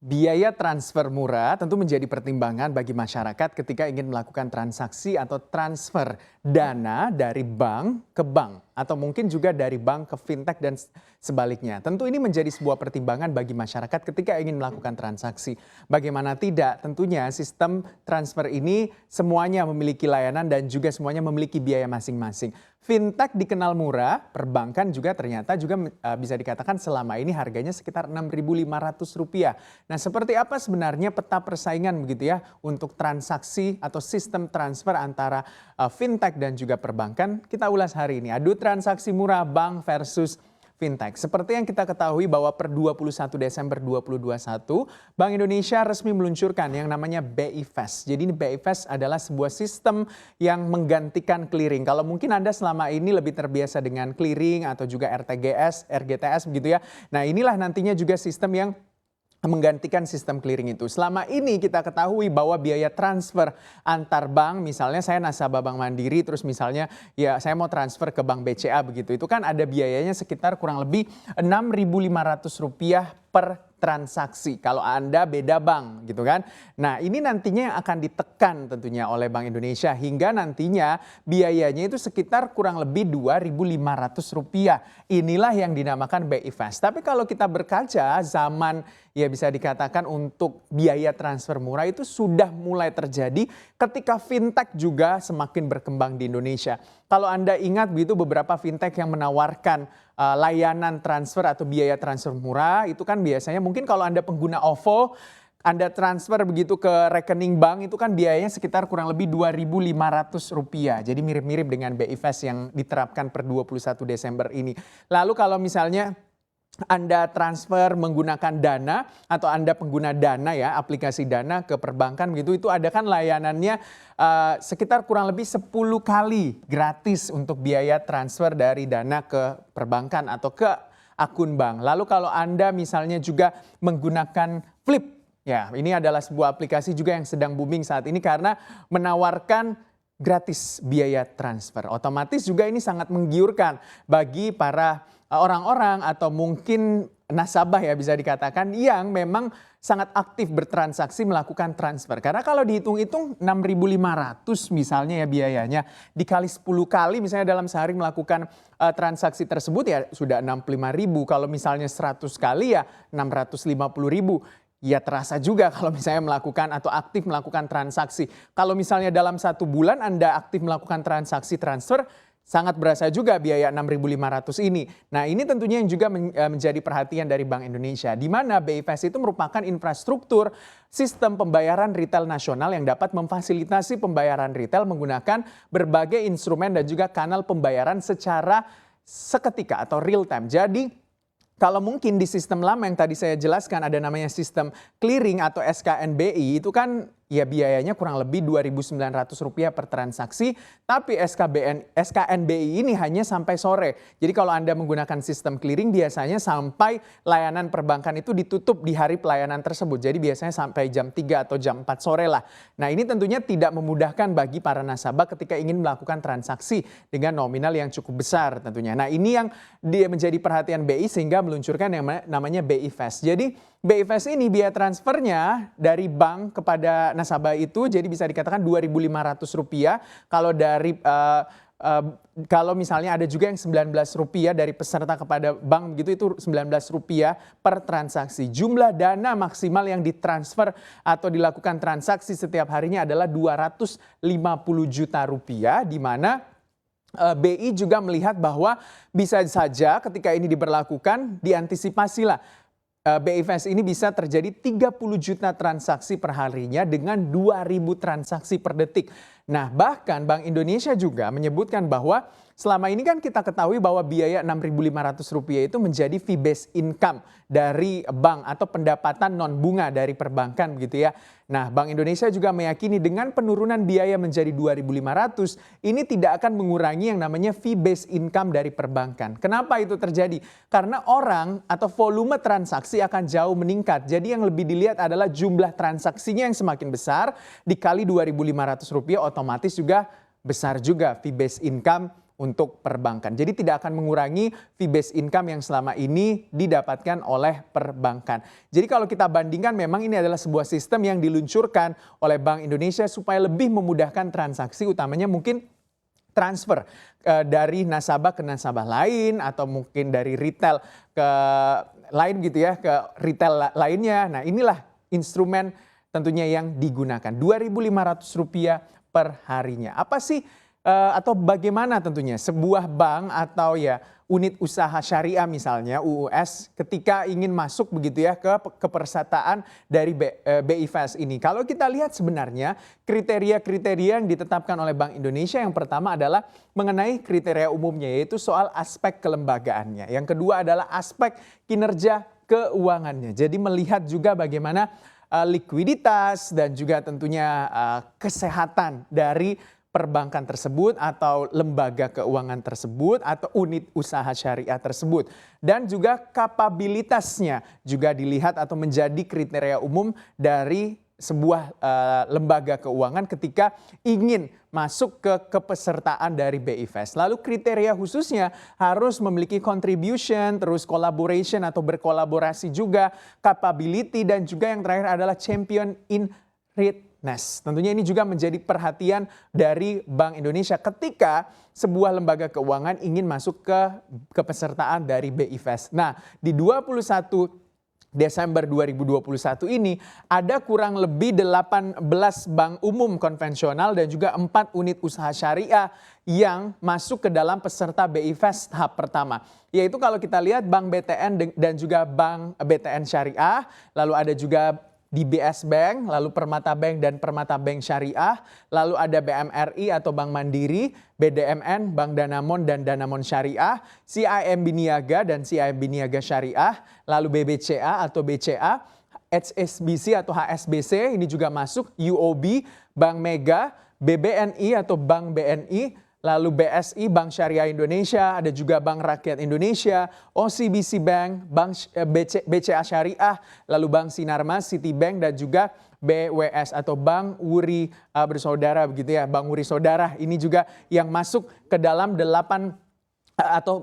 Biaya transfer murah tentu menjadi pertimbangan bagi masyarakat ketika ingin melakukan transaksi atau transfer dana dari bank ke bank atau mungkin juga dari bank ke fintech dan sebaliknya. Tentu ini menjadi sebuah pertimbangan bagi masyarakat ketika ingin melakukan transaksi. Bagaimana tidak, tentunya sistem transfer ini semuanya memiliki layanan dan juga semuanya memiliki biaya masing-masing. Fintech dikenal murah, perbankan juga ternyata juga bisa dikatakan selama ini harganya sekitar Rp6.500. Nah, seperti apa sebenarnya peta persaingan begitu ya untuk transaksi atau sistem transfer antara fintech dan juga perbankan? Kita ulas hari ini. Adu transaksi murah bank versus fintech. Seperti yang kita ketahui bahwa per 21 Desember 2021, Bank Indonesia resmi meluncurkan yang namanya BI Fast. Jadi ini BI Fast adalah sebuah sistem yang menggantikan clearing. Kalau mungkin Anda selama ini lebih terbiasa dengan clearing atau juga RTGS, RGTS begitu ya. Nah, inilah nantinya juga sistem yang menggantikan sistem clearing itu. Selama ini kita ketahui bahwa biaya transfer antar bank, misalnya saya nasabah Bank Mandiri, terus misalnya ya saya mau transfer ke Bank BCA begitu, itu kan ada biayanya sekitar kurang lebih Rp6.500 per transaksi kalau Anda beda bank gitu kan. Nah, ini nantinya yang akan ditekan tentunya oleh Bank Indonesia hingga nantinya biayanya itu sekitar kurang lebih Rp2.500. Inilah yang dinamakan BI Fast. Tapi kalau kita berkaca zaman ya bisa dikatakan untuk biaya transfer murah itu sudah mulai terjadi ketika fintech juga semakin berkembang di Indonesia. Kalau Anda ingat begitu beberapa fintech yang menawarkan layanan transfer atau biaya transfer murah itu kan biasanya mungkin kalau Anda pengguna OVO, Anda transfer begitu ke rekening bank itu kan biayanya sekitar kurang lebih Rp2.500. Jadi mirip-mirip dengan BI Fast yang diterapkan per 21 Desember ini. Lalu kalau misalnya Anda transfer menggunakan Dana atau Anda pengguna Dana ya, aplikasi Dana ke perbankan begitu, itu ada kan layanannya sekitar kurang lebih 10 kali gratis untuk biaya transfer dari Dana ke perbankan atau ke akun bank. Lalu kalau Anda misalnya juga menggunakan Flip, ya ini adalah sebuah aplikasi juga yang sedang booming saat ini karena menawarkan gratis biaya transfer. Otomatis juga ini sangat menggiurkan bagi para orang-orang atau mungkin nasabah ya bisa dikatakan yang memang sangat aktif bertransaksi melakukan transfer. Karena kalau dihitung-hitung Rp6.500 misalnya ya biayanya dikali 10 kali misalnya dalam sehari melakukan transaksi tersebut ya sudah Rp65.000. Kalau misalnya 100 kali ya Rp650.000. Ya terasa juga kalau misalnya melakukan atau aktif melakukan transaksi. Kalau misalnya dalam 1 bulan Anda aktif melakukan transaksi transfer, sangat berasa juga biaya Rp6.500 ini. Nah, ini tentunya yang juga menjadi perhatian dari Bank Indonesia, di mana BI Fast itu merupakan infrastruktur sistem pembayaran retail nasional yang dapat memfasilitasi pembayaran retail menggunakan berbagai instrumen dan juga kanal pembayaran secara seketika atau real time. Jadi, kalau mungkin di sistem lama yang tadi saya jelaskan ada namanya sistem clearing atau SKNBI itu kan ya biayanya kurang lebih Rp2.900 per transaksi, tapi SKNBI ini hanya sampai sore. Jadi kalau Anda menggunakan sistem clearing biasanya sampai layanan perbankan itu ditutup di hari pelayanan tersebut. Jadi biasanya sampai jam 3 atau jam 4 sore lah. Nah, ini tentunya tidak memudahkan bagi para nasabah ketika ingin melakukan transaksi dengan nominal yang cukup besar tentunya. Nah, ini yang dia menjadi perhatian BI sehingga meluncurkan yang namanya BI Fast. Jadi BI Fast ini biaya transfernya dari bank kepada nasabah itu jadi bisa dikatakan Rp2.500. Kalau dari kalau misalnya ada juga yang Rp19 dari peserta kepada bank begitu itu Rp19 per transaksi. Jumlah dana maksimal yang ditransfer atau dilakukan transaksi setiap harinya adalah Rp250 juta di mana BI juga melihat bahwa bisa saja ketika ini diberlakukan diantisipasilah BI Fast ini bisa terjadi 30 juta transaksi per harinya dengan 2.000 transaksi per detik. Nah, bahkan Bank Indonesia juga menyebutkan bahwa selama ini kan kita ketahui bahwa biaya Rp6.500 itu menjadi fee based income dari bank atau pendapatan non bunga dari perbankan begitu ya. Nah, Bank Indonesia juga meyakini dengan penurunan biaya menjadi Rp2.500 ini tidak akan mengurangi yang namanya fee based income dari perbankan. Kenapa itu terjadi? Karena orang atau volume transaksi akan jauh meningkat. Jadi yang lebih dilihat adalah jumlah transaksinya yang semakin besar dikali Rp2.500 otomatis juga besar juga fee based income untuk perbankan. Jadi tidak akan mengurangi fee based income yang selama ini didapatkan oleh perbankan. Jadi kalau kita bandingkan memang ini adalah sebuah sistem yang diluncurkan oleh Bank Indonesia supaya lebih memudahkan transaksi, utamanya mungkin transfer dari nasabah ke nasabah lain atau mungkin dari retail ke lain gitu ya, ke retail lainnya. Nah, inilah instrumen tentunya yang digunakan. Rp2.500 per harinya. Apa sih atau bagaimana tentunya sebuah bank atau ya unit usaha syariah misalnya UUS ketika ingin masuk begitu ya ke kepesertaan dari BI Fast ini. Kalau kita lihat sebenarnya kriteria-kriteria yang ditetapkan oleh Bank Indonesia, yang pertama adalah mengenai kriteria umumnya, yaitu soal aspek kelembagaannya. Yang kedua adalah aspek kinerja keuangannya. Jadi melihat juga bagaimana likuiditas dan juga tentunya kesehatan dari perbankan tersebut atau lembaga keuangan tersebut atau unit usaha syariah tersebut. Dan juga kapabilitasnya juga dilihat atau menjadi kriteria umum dari sebuah lembaga keuangan ketika ingin masuk ke kepesertaan dari BI Fast. Lalu kriteria khususnya harus memiliki contribution, terus collaboration atau berkolaborasi juga, capability, dan juga yang terakhir adalah champion in readiness. Tentunya ini juga menjadi perhatian dari Bank Indonesia ketika sebuah lembaga keuangan ingin masuk ke kepesertaan dari BI Fast. Nah, di 21 Desember 2021 ini ada kurang lebih 18 bank umum konvensional dan juga 4 unit usaha syariah yang masuk ke dalam peserta BI Fast tahap pertama. Yaitu kalau kita lihat Bank BTN dan juga Bank BTN Syariah, lalu ada juga DBS Bank, lalu Permata Bank dan Permata Bank Syariah, lalu ada BMRI atau Bank Mandiri, BDMN, Bank Danamon dan Danamon Syariah, CIMB Niaga dan CIMB Niaga Syariah, lalu BBCA atau BCA, HSBC atau HSBC, ini juga masuk, UOB, Bank Mega, BBNI atau Bank BNI, lalu BSI, Bank Syariah Indonesia, ada juga Bank Rakyat Indonesia, OCBC Bank, BCA Syariah, lalu Bank Sinarmas, Citibank, dan juga BWS atau Bank Wuri Bersaudara begitu ya, Bank Wuri Saudara. Ini juga yang masuk ke dalam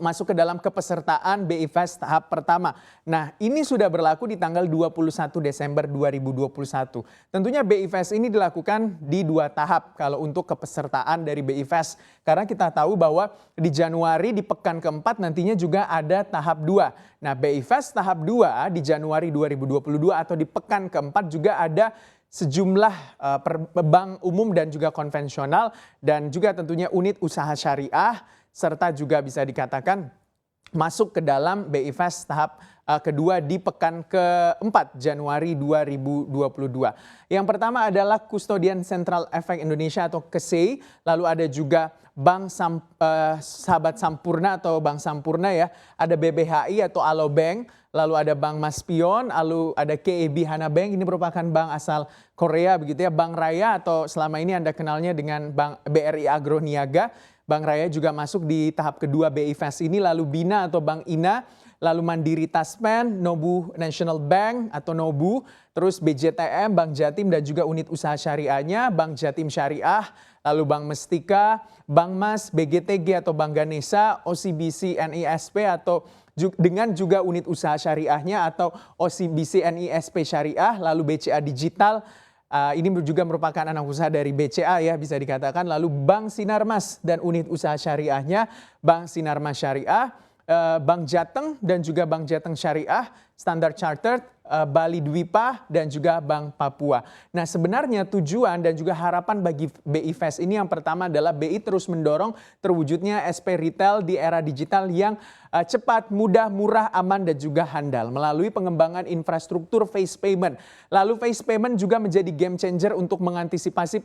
masuk ke dalam kepesertaan BI Fast tahap pertama. Nah, ini sudah berlaku di tanggal 21 Desember 2021. Tentunya BI Fast ini dilakukan di 2 tahap kalau untuk kepesertaan dari BI Fast. Karena kita tahu bahwa di Januari di pekan keempat nantinya juga ada tahap 2. Nah, BI Fast tahap 2 di Januari 2022 atau di pekan keempat juga ada sejumlah bank umum dan juga konvensional dan juga tentunya unit usaha syariah, serta juga bisa dikatakan masuk ke dalam BI Fast tahap kedua di pekan keempat Januari 2022. Yang pertama adalah Custodian Central Efek Indonesia atau KSEI, lalu ada juga Bank Sahabat Sampurna atau Bank Sampurna ya, ada BBHI atau Alobank, lalu ada Bank Maspion, lalu ada KEB Hana Bank, ini merupakan bank asal Korea begitu ya, Bank Raya atau selama ini Anda kenalnya dengan Bank BRI Agro Niaga. Bank Raya juga masuk di tahap kedua BI Fast ini, lalu Bina atau Bank Ina, lalu Mandiri Taspen, Nobu National Bank atau Nobu, terus BJTM, Bank Jatim dan juga unit usaha syariahnya, Bank Jatim Syariah, lalu Bank Mestika, Bank Mas, BGTG atau Bank Ganesa, OCBC NISP atau dengan juga unit usaha syariahnya atau OCBC NISP Syariah, lalu BCA Digital. Ini juga merupakan anak usaha dari BCA ya bisa dikatakan. Lalu Bank Sinarmas dan unit usaha syariahnya Bank Sinarmas Syariah, Bank Jateng dan juga Bank Jateng Syariah, Standard Chartered, Bali Dwipa dan juga Bank Papua. Nah, sebenarnya tujuan dan juga harapan bagi BI Fast ini yang pertama adalah BI terus mendorong terwujudnya SP Retail di era digital yang cepat, mudah, murah, aman dan juga handal melalui pengembangan infrastruktur face payment. Lalu face payment juga menjadi game changer untuk mengantisipasi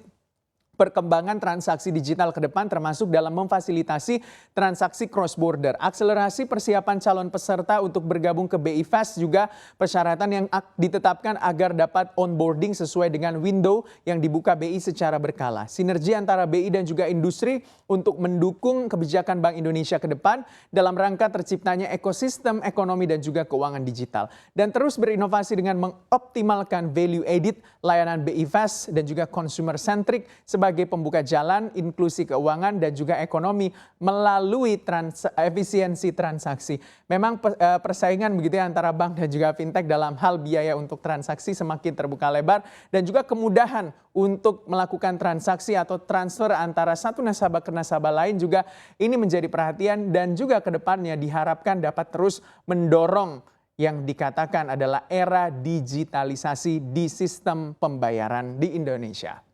perkembangan transaksi digital ke depan termasuk dalam memfasilitasi transaksi cross border. Akselerasi persiapan calon peserta untuk bergabung ke BI Fast juga persyaratan yang ditetapkan agar dapat onboarding sesuai dengan window yang dibuka BI secara berkala. Sinergi antara BI dan juga industri untuk mendukung kebijakan Bank Indonesia ke depan dalam rangka terciptanya ekosistem ekonomi dan juga keuangan digital. Dan terus berinovasi dengan mengoptimalkan value added layanan BI Fast dan juga consumer centric sebagai sebagai pembuka jalan inklusi keuangan dan juga ekonomi melalui efisiensi transaksi. Memang persaingan begitu ya antara bank dan juga fintech dalam hal biaya untuk transaksi semakin terbuka lebar dan juga kemudahan untuk melakukan transaksi atau transfer antara satu nasabah ke nasabah lain juga ini menjadi perhatian dan juga ke depannya diharapkan dapat terus mendorong yang dikatakan adalah era digitalisasi di sistem pembayaran di Indonesia.